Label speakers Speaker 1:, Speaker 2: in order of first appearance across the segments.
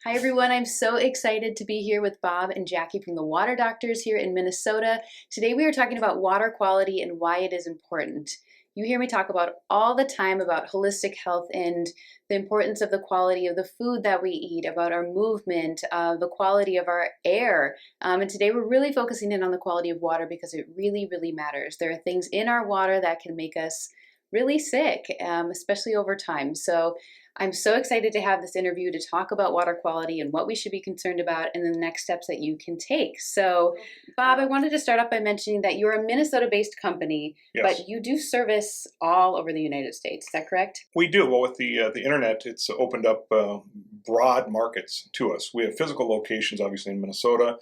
Speaker 1: Hi everyone, I'm so excited to be here with Bob and Jackie from the Water Doctors here in Minnesota. Today we are talking about water quality and why it is important. You hear me talk about all the time about holistic health and the importance of the quality of the food that we eat, about our movement, the quality of our air. And today we're really focusing in on the quality of water because it really, really matters. There are things in our water that can make us really sick, especially over time. So I'm so excited to have this interview to talk about water quality and what we should be concerned about and the next steps that you can take. So, Bob, I wanted to start off by mentioning that you're a Minnesota-based company,
Speaker 2: Yes,
Speaker 1: but you do service all over the United States. Is that correct?
Speaker 2: we do. Well, with the internet, it's opened up broad markets to us. We have physical locations, obviously, in Minnesota,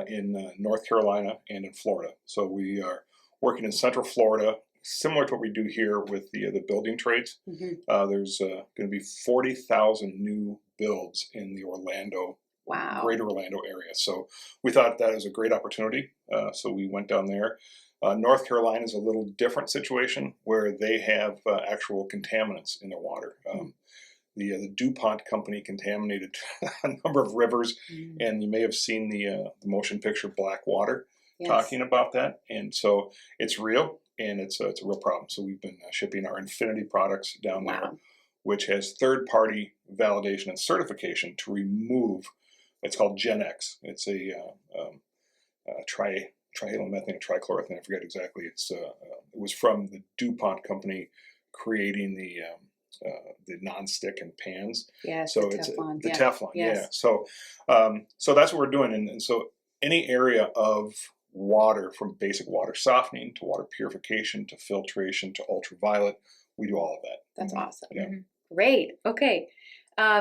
Speaker 2: in North Carolina, and in Florida. So we are working in Central Florida, similar to what we do here with the building trades. There's going to be 40,000 new builds in the
Speaker 1: Wow.
Speaker 2: greater Orlando area. So we thought that is a great opportunity. So we went down there. North Carolina is a little different situation where they have actual contaminants in their water. The DuPont company contaminated a number of rivers, and you may have seen the motion picture Black Water
Speaker 1: Yes.
Speaker 2: talking about that. And so it's real, and it's a real problem. So we've been shipping our Infinity products down there,
Speaker 1: Wow.
Speaker 2: which has third-party validation and certification to remove. It's called Gen X. It's a trihalomethane, trichloroethane. I forget exactly. It was from the DuPont company creating the non-stick and pans.
Speaker 1: Yes,
Speaker 2: So
Speaker 1: the
Speaker 2: it's
Speaker 1: Teflon.
Speaker 2: the
Speaker 1: Yeah.
Speaker 2: Teflon.
Speaker 1: Yes.
Speaker 2: Yeah. So that's what we're doing, and so any area of water, from basic water softening to water purification to filtration to ultraviolet, we do all of that.
Speaker 1: That's awesome.
Speaker 2: Yeah.
Speaker 1: Great. Okay.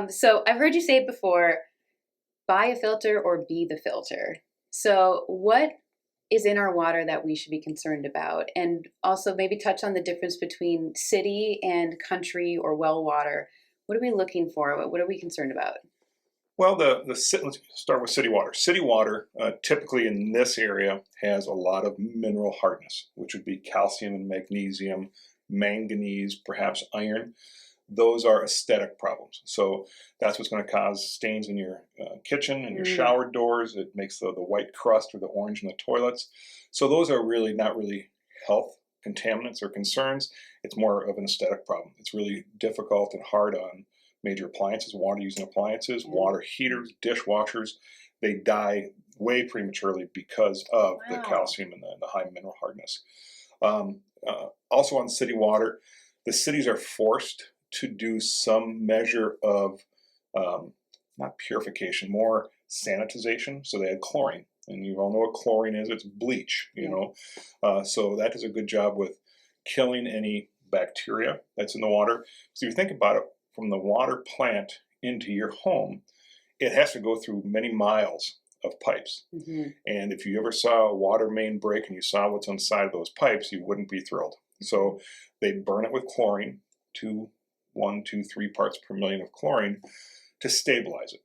Speaker 1: So I've heard you say it before, buy a filter or be the filter. So what is in our water that we should be concerned about? And also maybe touch on the difference between city and country or well water. What are we looking for? What are we concerned about?
Speaker 2: Well, let's start with city water. City water, typically in this area, has a lot of mineral hardness, which would be calcium and magnesium, manganese, perhaps iron. Those are aesthetic problems. So that's what's going to cause stains in your kitchen and your shower doors. It makes the white crust or the orange in the toilets. So those are really not really health contaminants or concerns. It's more of an aesthetic problem. It's really difficult and hard on major appliances, water using appliances, water heaters, dishwashers. They die way prematurely because of the calcium and the high mineral hardness. Also on city water, the cities are forced to do some measure of not purification, more sanitization. So they add chlorine, and you all know what chlorine is. It's bleach, so that does a good job with killing any bacteria that's in the water. So if you think about it, from the water plant into your home, it has to go through many miles of pipes. And if you ever saw a water main break and you saw what's on the side of those pipes, you wouldn't be thrilled. So they burn it with chlorine, 1, 2, 3 parts per million of chlorine to stabilize it.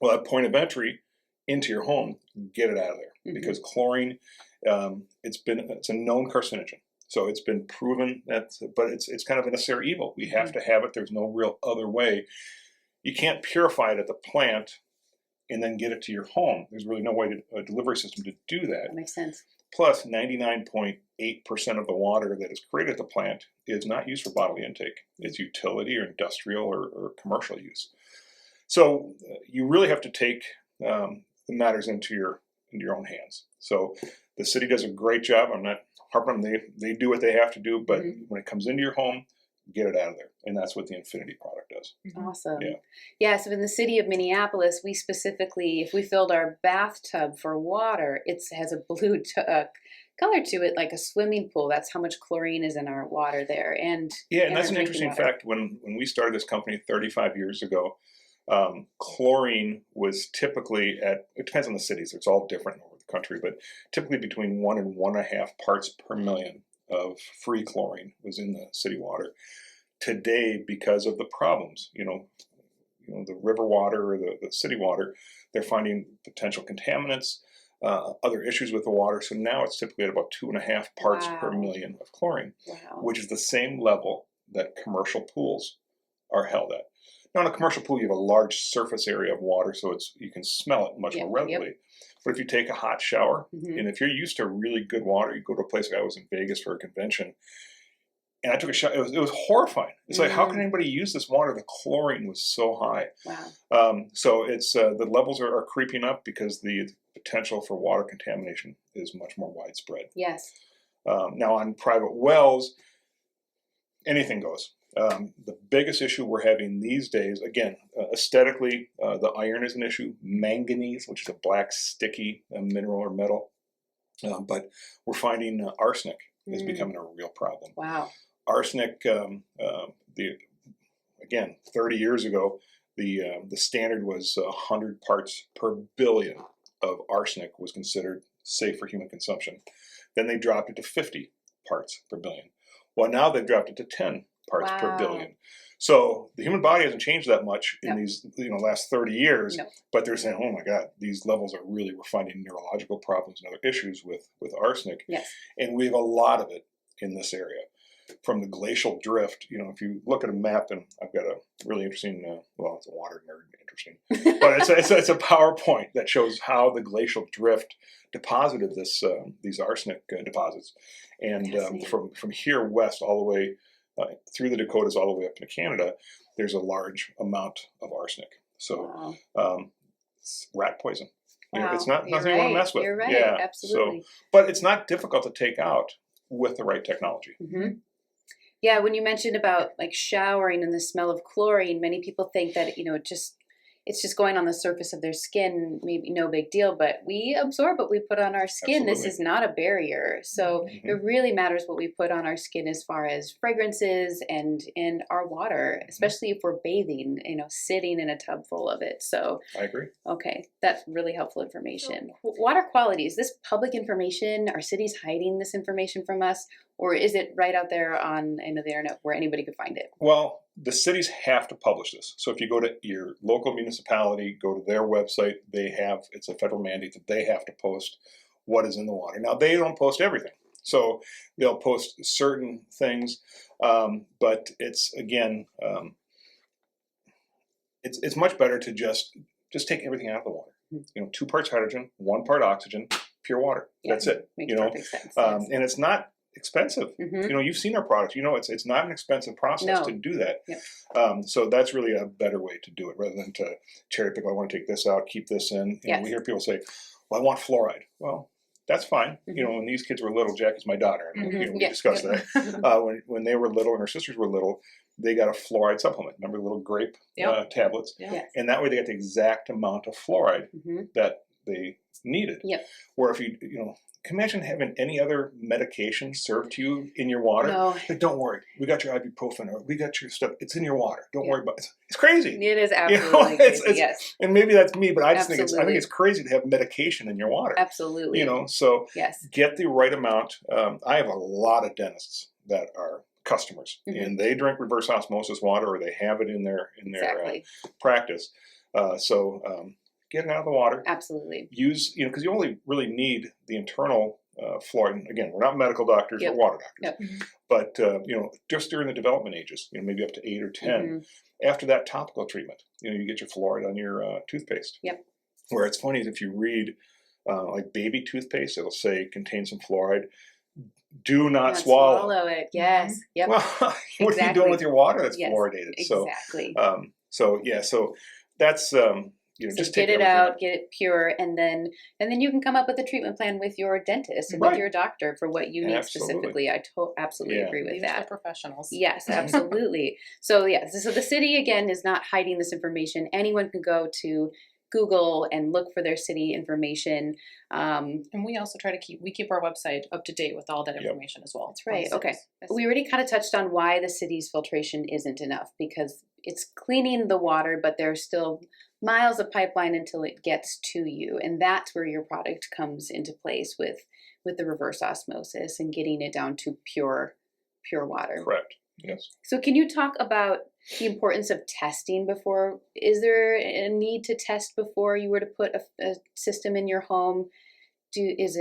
Speaker 2: Well, at point of entry into your home, get it out of there, because chlorine, it's a known carcinogen. So it's been proven but it's kind of a necessary evil. We have to have it. There's no real other way. You can't purify it at the plant and then get it to your home. There's really no way a delivery system to do that.
Speaker 1: That makes sense.
Speaker 2: Plus, 99.8% of the water that is created at the plant is not used for bodily intake. It's utility or industrial or commercial use. So you really have to take the matters into your own hands. So the city does a great job. I'm not harping on them. They do what they have to do, but when it comes into your home, get it out of there. And that's what the Infinity product does.
Speaker 1: Awesome.
Speaker 2: Yeah.
Speaker 1: Yeah, so in the city of Minneapolis, we specifically, if we filled our bathtub for water, it has a blue color to it, like a swimming pool. That's how much chlorine is in our water there. And
Speaker 2: that's an interesting fact. When we started this company 35 years ago, chlorine was typically it depends on the cities. It's all different over the country, but typically between 1 and 1.5 parts per million of free chlorine was in the city water. Today, because of the problems, the river water or the city water, they're finding potential contaminants, other issues with the water. So now it's typically at about 2.5 parts per million of chlorine, which is the same level that commercial pools are held at. Now, in a commercial pool, you have a large surface area of water, so you can smell it much more readily.
Speaker 1: Yep.
Speaker 2: But if you take a hot shower,
Speaker 1: Mm-hmm.
Speaker 2: and if you're used to really good water, you go to a place like I was in Vegas for a convention, and I took a shower. It was horrifying. It's like, how can anybody use this water? The chlorine was so high.
Speaker 1: Wow.
Speaker 2: So it's the levels are creeping up because the potential for water contamination is much more widespread.
Speaker 1: Yes.
Speaker 2: Now, on private wells, anything goes. The biggest issue we're having these days, again, aesthetically, the iron is an issue. Manganese, which is a black sticky mineral or metal, but we're finding arsenic is becoming a real problem.
Speaker 1: Wow.
Speaker 2: Arsenic, again, 30 years ago, the standard was 100 parts per billion of arsenic was considered safe for human consumption. Then they dropped it to 50 parts per billion. Well, now they've dropped it to 10 parts per billion. So the human body hasn't changed that much in these last 30 years, but they're saying, oh my God, these levels are we're finding neurological problems and other issues with arsenic.
Speaker 1: Yes.
Speaker 2: And we have a lot of it in this area. From the glacial drift, if you look at a map, and I've got a really interesting, it's a water nerd interesting, but it's a PowerPoint that shows how the glacial drift deposited these arsenic deposits, and from here west all the way through the Dakotas all the way up into Canada, there's a large amount of arsenic. So it's rat poison.
Speaker 1: Wow.
Speaker 2: It's not nothing
Speaker 1: right.
Speaker 2: you want to mess with.
Speaker 1: You're right.
Speaker 2: Yeah,
Speaker 1: Absolutely.
Speaker 2: But it's not difficult to take out with the right technology.
Speaker 1: Mm-hmm. Yeah, when you mentioned about like showering and the smell of chlorine, many people think that it's just going on the surface of their skin, maybe no big deal, but we absorb what we put on our skin.
Speaker 2: Absolutely.
Speaker 1: This is not a barrier. So it really matters what we put on our skin as far as fragrances and in our water, especially if we're bathing, sitting in a tub full of it. So
Speaker 2: I agree.
Speaker 1: Okay, that's really helpful information. Water quality, is this public information? Are cities hiding this information from us? Or is it right out there on the internet where anybody could find it?
Speaker 2: Well, the cities have to publish this. So if you go to your local municipality, go to their website, it's a federal mandate that they have to post what is in the water. Now, they don't post everything. So they'll post certain things, but it's, again, it's much better to just take everything out of the water. 2 parts hydrogen, 1 part oxygen, pure water.
Speaker 1: Yeah,
Speaker 2: that's it.
Speaker 1: Makes perfect sense. Yes.
Speaker 2: And it's not expensive. You've seen our products. It's not an expensive process to do that.
Speaker 1: Yep.
Speaker 2: So that's really a better way to do it rather than to cherry pick. I want to take this out, keep this in. We hear people say, "Well, I want fluoride." Well, that's fine. When these kids were little, Jackie's my daughter, and we discussed that. When they were little and her sisters were little, they got a fluoride supplement. Remember the little grape tablets?
Speaker 1: Yes.
Speaker 2: And that way they got the exact amount of fluoride that they needed.
Speaker 1: Yep.
Speaker 2: Where if can you imagine having any other medication served to you in your water?
Speaker 1: No.
Speaker 2: Like, don't worry, we got your ibuprofen, or we got your stuff. It's in your water. Don't worry about it. It's crazy.
Speaker 1: It is absolutely crazy. Yes.
Speaker 2: And maybe that's me, but I just think it's crazy to have medication in your water.
Speaker 1: Absolutely.
Speaker 2: So
Speaker 1: yes.
Speaker 2: Get the right amount. I have a lot of dentists that are customers, and they drink reverse osmosis water, or they have it in their practice. Get it out of the water.
Speaker 1: Absolutely.
Speaker 2: Use, because you only really need the internal fluoride. And again, we're not medical doctors or water doctors, but just during the development ages, maybe up to 8 or 10. After that topical treatment, you get your fluoride on your toothpaste.
Speaker 1: Yep.
Speaker 2: Where it's funny is if you read like baby toothpaste, it'll say contains some fluoride. Do not swallow
Speaker 1: it. Yes. Yep.
Speaker 2: Well, what are you doing with your water that's fluoridated?
Speaker 1: Exactly.
Speaker 2: So that's. Just
Speaker 1: get it out, get it pure, and then you can come up with a treatment plan with your dentist and with your doctor for what you need specifically. I absolutely agree with that.
Speaker 3: Professionals.
Speaker 1: Yes, absolutely. So the city again is not hiding this information. Anyone can go to Google and look for their city information.
Speaker 3: And we also try to keep our website up to date with all that information as well.
Speaker 1: That's right. Okay. We already kind of touched on why the city's filtration isn't enough, because it's cleaning the water, but there's still miles of pipeline until it gets to you. And that's where your product comes into place with the reverse osmosis and getting it down to pure water.
Speaker 2: Correct. Yes.
Speaker 1: So can you talk about the importance of testing before? Is there a need to test before you were to put a system in your home? Does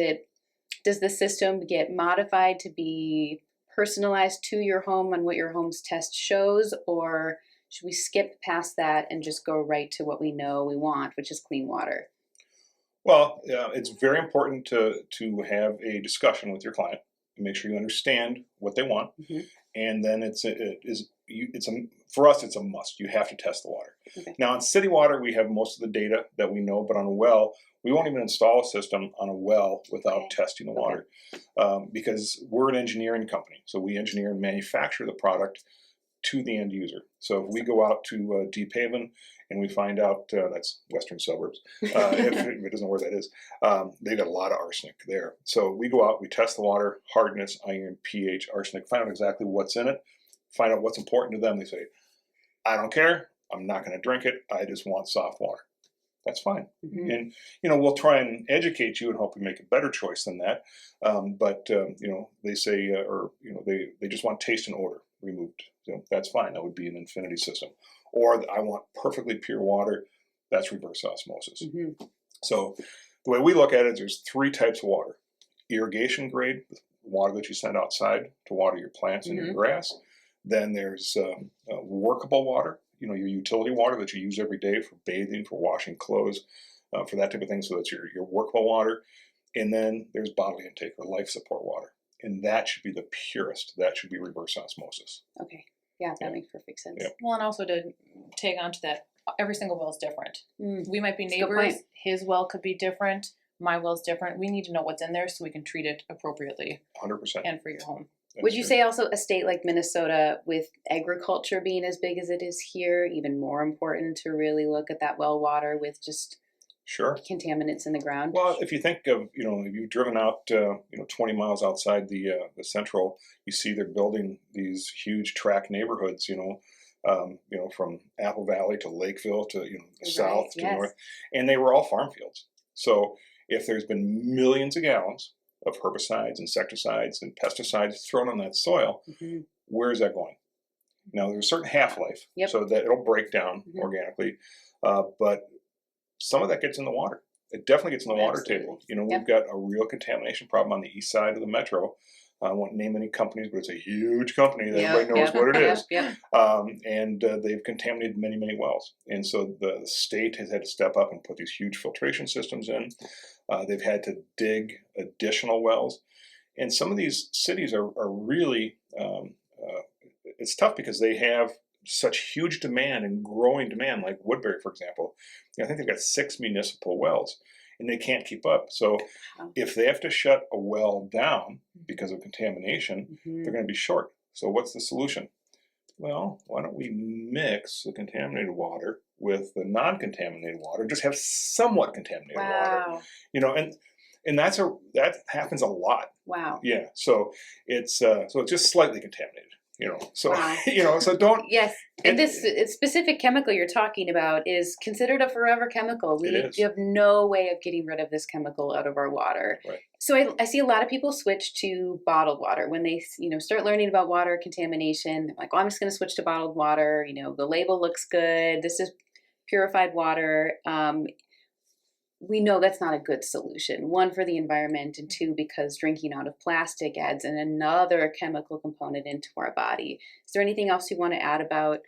Speaker 1: the system get modified to be personalized to your home on what your home's test shows, or Should we skip past that and just go right to what we know we want, which is clean water?
Speaker 2: Well, it's very important to have a discussion with your client and make sure you understand what they want,
Speaker 1: Hmm.
Speaker 2: and then for us it's a must. You have to test the water.
Speaker 1: Okay.
Speaker 2: Now on city water, we have most of the data that we know, but on a well, we won't even install a system on a well without testing the water, because we're an engineering company, so we engineer and manufacture the product to the end user. So if we go out to Deep Haven and we find out that's western suburbs, if it doesn't know where that is, they've got a lot of arsenic there. So we go out, we test the water, hardness, iron, pH, arsenic, find out exactly what's in it, find out what's important to them. They say, I don't care, I'm not going to drink it, I just want soft water. That's fine.
Speaker 1: Hmm.
Speaker 2: And, we'll try and educate you and help you make a better choice than that. But they say, they just want taste and odor removed. So that's fine. That would be an infinity system. Or I want perfectly pure water. That's reverse osmosis.
Speaker 1: Hmm.
Speaker 2: So the way we look at it is there's 3 types of water. Irrigation grade, water that you send outside to water your plants and your grass. Then there's workable water, your utility water that you use every day for bathing, for washing clothes, for that type of thing. So that's your workable water. And then there's bodily intake or life support water. And that should be the purest. That should be reverse osmosis.
Speaker 1: Okay. Yeah, that makes perfect sense.
Speaker 2: Yeah.
Speaker 3: Well, and also to tag on to that, every single well is different. We might be
Speaker 1: That's a good
Speaker 3: neighbors.
Speaker 1: point.
Speaker 3: His well could be different. My well's different. We need to know what's in there so we can treat it appropriately
Speaker 2: 100%.
Speaker 3: and for your home.
Speaker 1: Would you say also a state like Minnesota, with agriculture being as big as it is here, even more important to really look at that well water with just
Speaker 2: Sure.
Speaker 1: contaminants in the ground?
Speaker 2: Well, if you think of, if you've driven out, 20 miles outside the central, you see they're building these huge tract neighborhoods, from Apple Valley to Lakeville to, south to north, and they were all farm fields. So if there's been millions of gallons of herbicides, insecticides, and pesticides thrown on that soil, where is that going? Now, there's a certain half-life, so that it'll break down organically, but some of that gets in the water. It definitely gets in the water table. We've got a real contamination problem on the east side of the metro. I won't name any companies, but it's a huge company that everybody knows what it is. And they've contaminated many, many wells. And so the state has had to step up and put these huge filtration systems in. They've had to dig additional wells. And some of these cities are really, it's tough because they have such huge demand and growing demand, like Woodbury, for example. I think they've got 6 municipal wells, and they can't keep up. So if they have to shut a well down because of contamination, they're going to be short. So what's the solution? Well, why don't we mix the contaminated water with the non-contaminated water, just have somewhat contaminated water. And that happens a lot.
Speaker 1: Wow.
Speaker 2: Yeah. So it's just slightly contaminated. So don't.
Speaker 1: Yes, and this specific chemical you're talking about is considered a forever chemical. We have no way of getting rid of this chemical out of our water.
Speaker 2: Right.
Speaker 1: So I see a lot of people switch to bottled water when they start learning about water contamination. They're like, "Oh, I'm just going to switch to bottled water. The label looks good. This is purified water." We know that's not a good solution. 1, for the environment, and 2, because drinking out of plastic adds another chemical component into our body. Is there anything else you want to add about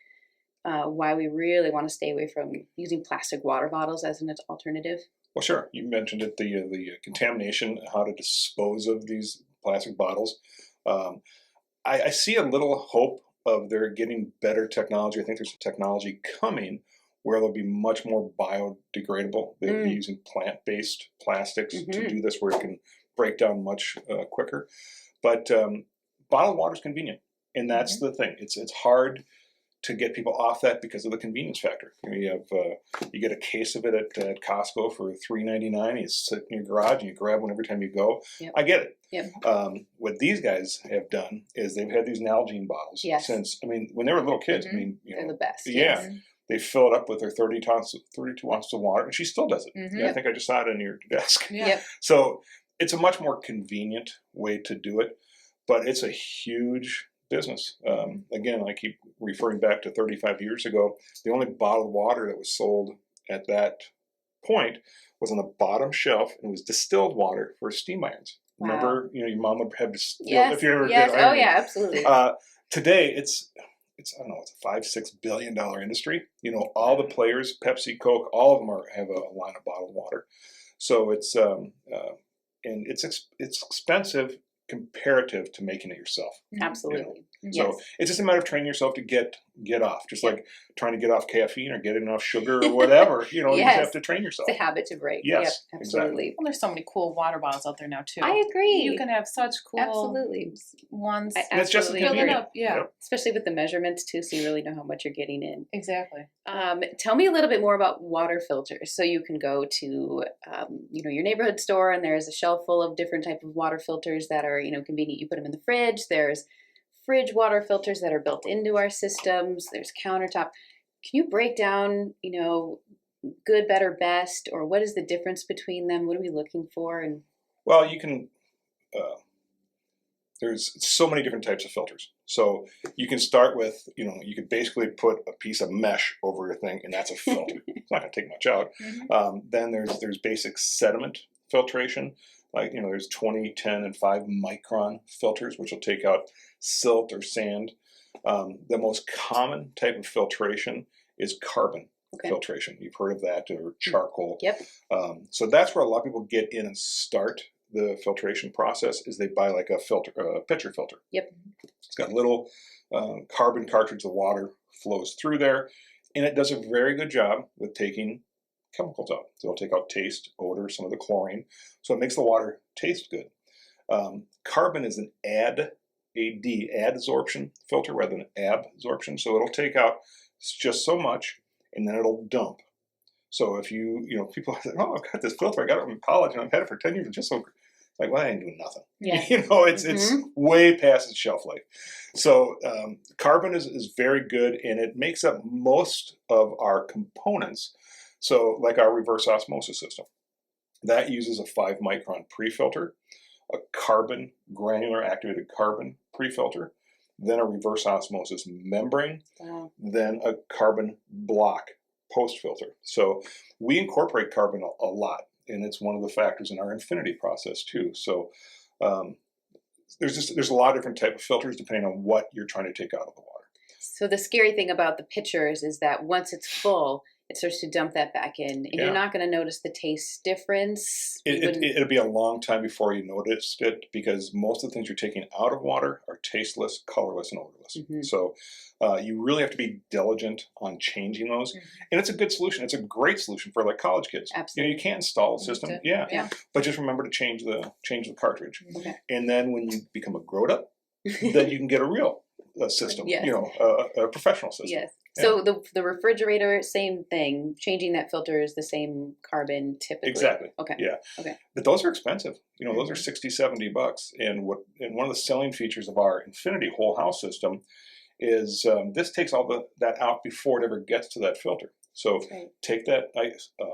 Speaker 1: why we really want to stay away from using plastic water bottles as an alternative?
Speaker 2: Well, sure. You mentioned it, the contamination, how to dispose of these plastic bottles. I see a little hope of there getting better technology. I think there's technology coming where they'll be much more biodegradable. They'll be using plant-based plastics to do this, where it can break down much quicker. But bottled water is convenient, and that's the thing. It's hard to get people off that because of the convenience factor. You get a case of it at Costco for $3.99. You sit in your garage and you grab one every time you go. I get it. What these guys have done is they've had these Nalgene bottles since, when they were little kids.
Speaker 1: They're the best.
Speaker 2: Yeah. They fill it up with their 32 ounces of water, and she still does it. I think I just saw it on your desk. So it's a much more convenient way to do it, but it's a huge business. Again, I keep referring back to 35 years ago. The only bottled water that was sold at that point was on the bottom shelf, and it was distilled water for steam irons.
Speaker 1: Wow.
Speaker 2: Remember, your mom would have distilled
Speaker 1: if
Speaker 2: you ever
Speaker 1: did ironing. Oh yeah, absolutely.
Speaker 2: Today, it's it's I don't know, it's a $5-6 billion industry. All the players, Pepsi, Coke, all of them have a line of bottled water. So it's and it's expensive comparative to making it yourself.
Speaker 1: Absolutely.
Speaker 2: So it's just a matter of training yourself to get off, just like trying to get off caffeine or getting off sugar or whatever. You just have to train yourself.
Speaker 1: It's a habit to break.
Speaker 2: Yes,
Speaker 1: yep, absolutely.
Speaker 3: Well, there's so many cool water bottles out there now too.
Speaker 1: I agree.
Speaker 3: You can have such cool
Speaker 1: absolutely
Speaker 3: ones.
Speaker 2: It's just as
Speaker 1: absolutely
Speaker 3: Fill it
Speaker 2: convenient.
Speaker 3: up, yeah.
Speaker 1: especially with the measurements too, so you really know how much you're getting in.
Speaker 3: Exactly.
Speaker 1: Tell me a little bit more about water filters. So you can go to, your neighborhood store, and there's a shelf full of different type of water filters that are, convenient. You put them in the fridge. There's fridge water filters that are built into our systems. There's countertop. Can you break down, good, better, best, or what is the difference between them? What are we looking for? And
Speaker 2: Well, you can. There's so many different types of filters. So you can start with, you could basically put a piece of mesh over your thing, and that's a filter. It's not going to take much out. Then there's basic sediment filtration. Like, there's 20, 10, and 5 micron filters, which will take out silt or sand. The most common type of filtration is carbon filtration. You've heard of that, or charcoal.
Speaker 1: Yep.
Speaker 2: So that's where a lot of people get in and start the filtration process. Is they buy like a pitcher filter.
Speaker 1: Yep.
Speaker 2: It's got a little carbon cartridge. The water flows through there, and it does a very good job with taking chemicals out. So it'll take out taste, odor, some of the chlorine. So it makes the water taste good. Carbon is an adsorption filter rather than absorption. So it'll take out just so much, and then it'll dump. So if people say, "Oh, I've got this filter. I got it from college, and I've had it for 10 years. It's just so great." Like, well, I ain't doing nothing.
Speaker 1: Yeah.
Speaker 2: It's way past its shelf life. So carbon is very good, and it makes up most of our components. So like our reverse osmosis system, that uses a 5 micron pre-filter, a carbon, granular activated carbon pre-filter, then a reverse osmosis membrane, then a carbon block post-filter. So we incorporate carbon a lot, and it's one of the factors in our infinity process too. So there's a lot of different type of filters depending on what you're trying to take out of the water.
Speaker 1: So the scary thing about the pitchers is that once it's full, it starts to dump that back in, and you're not going to notice the taste difference.
Speaker 2: It'll be a long time before you noticed it, because most of the things you're taking out of water are tasteless, colorless, and odorless. So you really have to be diligent on changing those. And it's a good solution. It's a great solution for like college kids.
Speaker 1: Absolutely.
Speaker 2: You can't install a system. Yeah. But just remember to change the cartridge. And then when you become a grown up, then you can get a real system. A professional system.
Speaker 1: Yes. So the refrigerator, same thing. Changing that filter is the same carbon typically.
Speaker 2: Exactly.
Speaker 1: Okay.
Speaker 2: Yeah.
Speaker 1: Okay.
Speaker 2: But those are expensive. Those are $60-$70. And one of the selling features of our Infinity whole house system is this takes all that out before it ever gets to that filter. So take that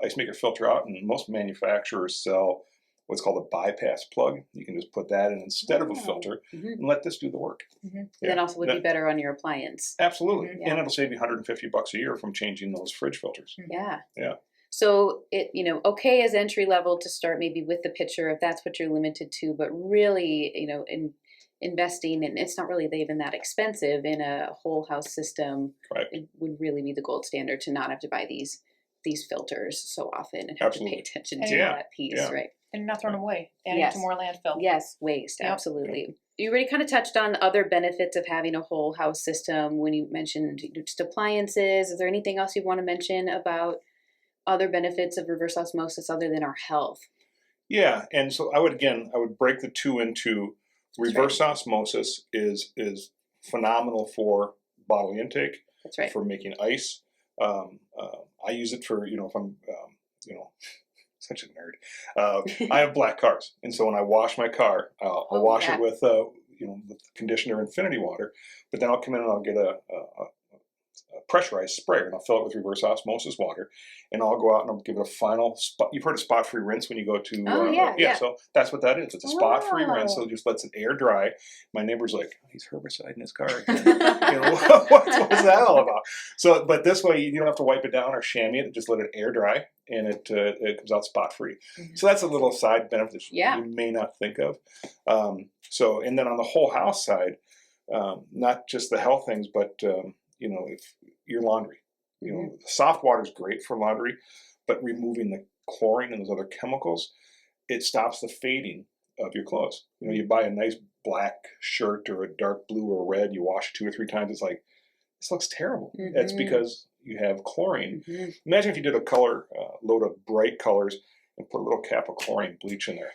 Speaker 2: ice maker filter out, and most manufacturers sell what's called a bypass plug. You can just put that in instead of a filter and let this do the work.
Speaker 1: And that also would be better on your appliance.
Speaker 2: Absolutely. And it'll save you $150 a year from changing those fridge filters.
Speaker 1: Yeah.
Speaker 2: Yeah.
Speaker 1: So it, okay as entry level to start maybe with the pitcher if that's what you're limited to, but really, investing, and it's not really even that expensive in a whole house system.
Speaker 2: Right.
Speaker 1: It would really be the gold standard to not have to buy these filters so often and have to pay attention to that piece, right?
Speaker 3: And not thrown away, adding to more landfill.
Speaker 1: Yes, waste, absolutely. You already kind of touched on other benefits of having a whole house system when you mentioned just appliances. Is there anything else you want to mention about other benefits of reverse osmosis other than our health?
Speaker 2: Yeah, and so I would break the two into reverse osmosis is phenomenal for bottle intake.
Speaker 1: That's right.
Speaker 2: For making ice. I use it for, if I'm, such a nerd. I have black cars. And so when I wash my car, I'll wash it with, with conditioner infinity water, but then I'll come in and I'll get a pressurized sprayer, and I'll fill it with reverse osmosis water, and I'll go out and I'll give it a final spot. You've heard of spot-free rinse when you go to, so that's what that is. It's a spot-free rinse, so it just lets it air dry. My neighbor's like, oh, he's herbiciding his car again. What's that all about? So, but this way you don't have to wipe it down or chamois it, just let it air dry, and it comes out spot-free. So that's a little side benefit you may not think of. And then on the whole house side, not just the health things, but if your laundry, soft water is great for laundry, but removing the chlorine and those other chemicals, it stops the fading of your clothes. You buy a nice black shirt or a dark blue or red, you wash it 2 or 3 times, it's like, this looks terrible. That's because you have chlorine. Imagine if you did a color load of bright colors and put a little cap of chlorine bleach in there.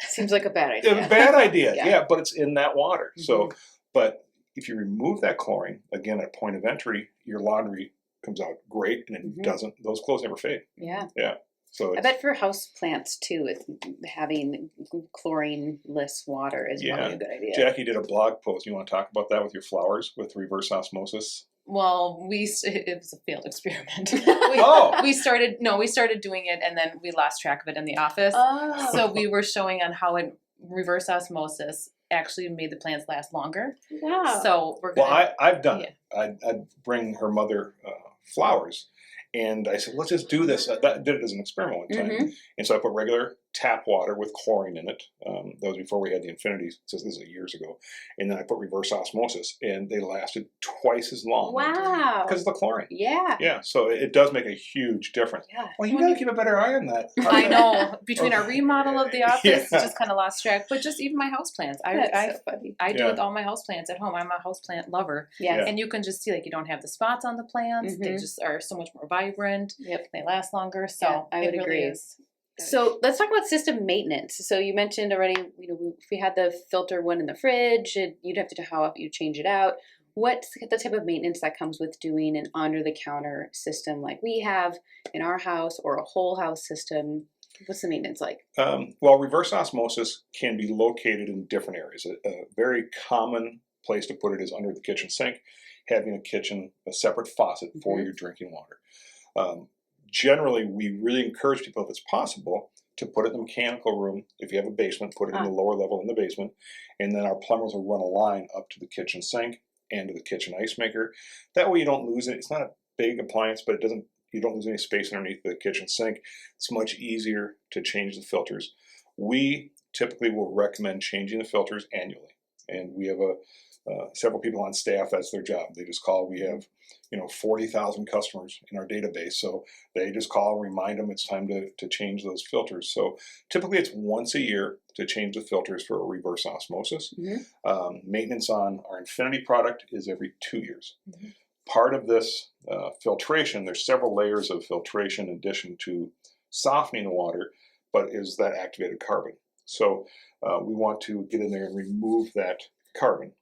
Speaker 1: Seems like a bad idea.
Speaker 2: A bad idea, yeah, but it's in that water. So, but if you remove that chlorine, again, at point of entry, your laundry comes out great, and it doesn't, those clothes never fade.
Speaker 1: Yeah.
Speaker 2: Yeah. So
Speaker 1: I bet for house plants too, with having chlorine-less water is probably a good idea.
Speaker 2: Jackie did a blog post. You want to talk about that with your flowers with reverse osmosis?
Speaker 3: Well, it was a failed experiment. We started doing it, and then we lost track of it in the office.
Speaker 1: Oh.
Speaker 3: So we were showing on how reverse osmosis actually made the plants last longer.
Speaker 1: Wow.
Speaker 3: So we're gonna.
Speaker 2: I've done it. I'd bring her mother flowers, and I said, let's just do this. I did it as an experiment one time, and so I put regular tap water with chlorine in it. That was before we had the Infinities, so this is years ago. And then I put reverse osmosis, and they lasted twice as long.
Speaker 1: Wow.
Speaker 2: Because of the chlorine.
Speaker 1: Yeah.
Speaker 2: Yeah, so it does make a huge difference.
Speaker 1: Yeah.
Speaker 2: Well, you got to keep a better eye on that.
Speaker 3: I know. Between our remodel of the office, just kind of lost track. But just even my houseplants.
Speaker 1: That's so funny.
Speaker 3: I do with all my houseplants at home. I'm a houseplant lover.
Speaker 1: Yes.
Speaker 3: And you can just see, you don't have the spots on the plants. They just are so much more vibrant.
Speaker 1: Yep.
Speaker 3: They last longer. So
Speaker 1: I would
Speaker 3: it really
Speaker 1: agree.
Speaker 3: is.
Speaker 1: So let's talk about system maintenance. So you mentioned already, if we had the filter one in the fridge, you'd have to know how you change it out. What's the type of maintenance that comes with doing an under-the-counter system like we have in our house, or a whole house system? What's the maintenance like?
Speaker 2: Well, reverse osmosis can be located in different areas. A very common place to put it is under the kitchen sink, having a separate faucet for your drinking water. Generally, we really encourage people, if it's possible, to put it in the mechanical room. If you have a basement, put it in the lower level in the basement, and then our plumbers will run a line up to the kitchen sink and to the kitchen ice maker. That way you don't lose it. It's not a big appliance, but you don't lose any space underneath the kitchen sink. It's much easier to change the filters. We typically will recommend changing the filters annually, and we have several people on staff, that's their job. They just call. We have 40,000 customers in our database, so they just call, remind them it's time to change those filters. So typically it's once a year to change the filters for a reverse osmosis. Maintenance on our Infinity product is every 2 years. Part of this filtration, there's several layers of filtration in addition to softening the water, but is that activated carbon. So we want to get in there and remove that carbon.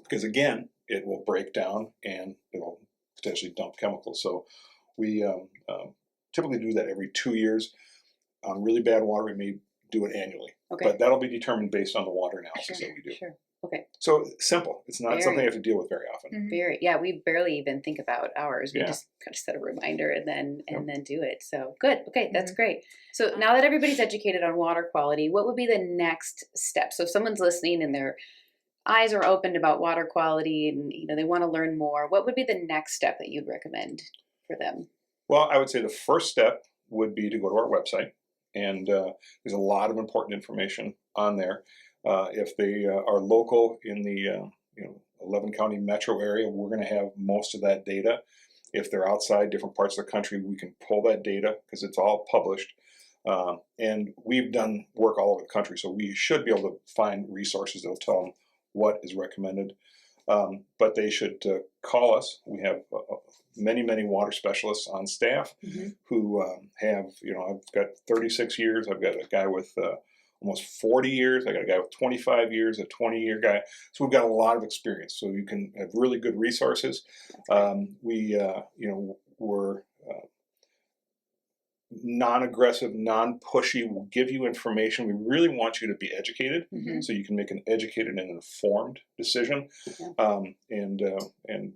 Speaker 2: Because again, it will break down and it'll potentially dump chemicals. So we typically do that every 2 years. On really bad water, we may do it annually. Okay. But that'll be determined based on the water analysis that we do.
Speaker 1: Sure. Okay.
Speaker 2: So simple. It's not something you have to deal with very often.
Speaker 1: We barely even think about ours. We just kind of set a reminder and then do it. So good. Okay, that's great. So now that everybody's educated on water quality, what would be the next step? So if someone's listening and they're eyes are opened about water quality and they want to learn more, what would be the next step that you'd recommend for them?
Speaker 2: Well, I would say the first step would be to go to our website, and there's a lot of important information on there. If they are local in the 11 county metro area, we're going to have most of that data. If they're outside different parts of the country, we can pull that data because it's all published. And we've done work all over the country, so we should be able to find resources that will tell them what is recommended. But they should call us. We have many water specialists on staff who have, I've got 36 years. I've got a guy with almost 40 years. I got a guy with 25 years, a 20-year guy. So we've got a lot of experience. So you can have really good resources. We're non-aggressive, non-pushy. We'll give you information. We really want you to be educated, so you can make an educated and informed decision, and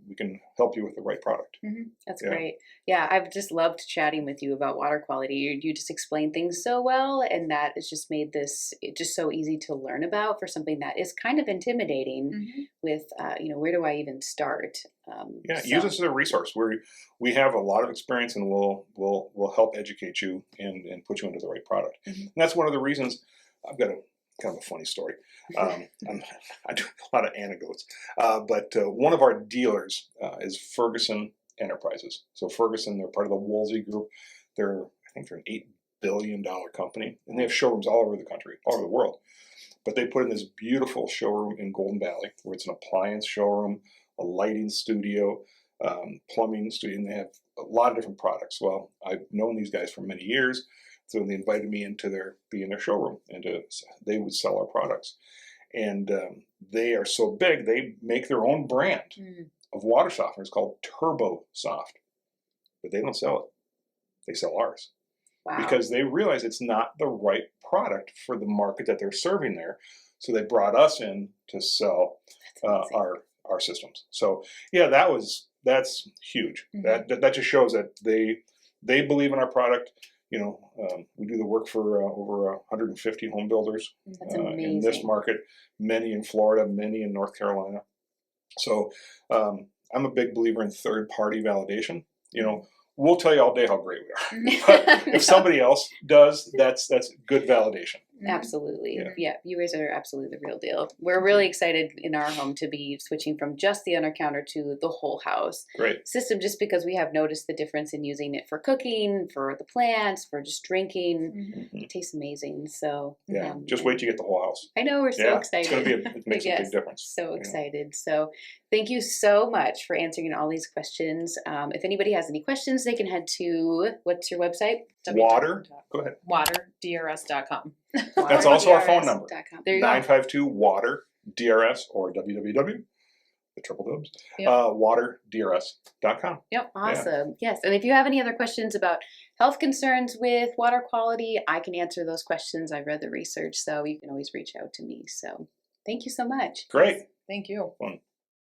Speaker 2: we can help you with the right product.
Speaker 1: That's great. Yeah, I've just loved chatting with you about water quality. You just explain things so well, and that has just made this just so easy to learn about for something that is kind of intimidating. With where do I even start?
Speaker 2: Use us as a resource. We have a lot of experience, and we'll help educate you and put you into the right product. And that's one of the reasons I've got kind of a funny story. I do a lot of anecdotes, but one of our dealers is Ferguson Enterprises. So Ferguson, they're part of the Woolsey Group. I think they're an $8 billion company, and they have showrooms all over the country, all over the world. But they put in this beautiful showroom in Golden Valley, where it's an appliance showroom, a lighting studio, plumbing studio, and they have a lot of different products. Well, I've known these guys for many years, so they invited me into be in their showroom, and they would sell our products. And they are so big, they make their own brand of water softener. It's called Turbo Soft, but they don't sell it. They sell ours.
Speaker 1: Wow.
Speaker 2: Because they realize it's not the right product for the market that they're serving there. So they brought us in to sell our systems. So yeah, that's huge. That just shows that they believe in our product. You know, we do the work for over 150 home builders in this market, many in Florida, many in North Carolina. So I'm a big believer in third-party validation. You know, we'll tell you all day how great we are. But if somebody else does, that's good validation.
Speaker 1: Absolutely. Yeah, you guys are absolutely the real deal. We're really excited in our home to be switching from just the under counter to the whole house system, just because we have noticed the difference in using it for cooking, for the plants, for just drinking. It tastes amazing. So
Speaker 2: just wait till you get the whole house.
Speaker 1: I know, we're so excited.
Speaker 2: It's going to be it makes a big difference.
Speaker 1: So excited. So thank you so much for answering all these questions. If anybody has any questions, they can head to, what's your website?
Speaker 2: Go ahead.
Speaker 3: waterdrs.com.
Speaker 2: That's also our phone number.
Speaker 1: There you
Speaker 2: 952-WATER-DRS or www. The triple dubs. waterdrs.com.
Speaker 1: Yep. Awesome. Yes. And if you have any other questions about health concerns with water quality, I can answer those questions. I've read the research, so you can always reach out to me. So thank you so much.
Speaker 2: Great.
Speaker 3: Thank you.
Speaker 2: Fun.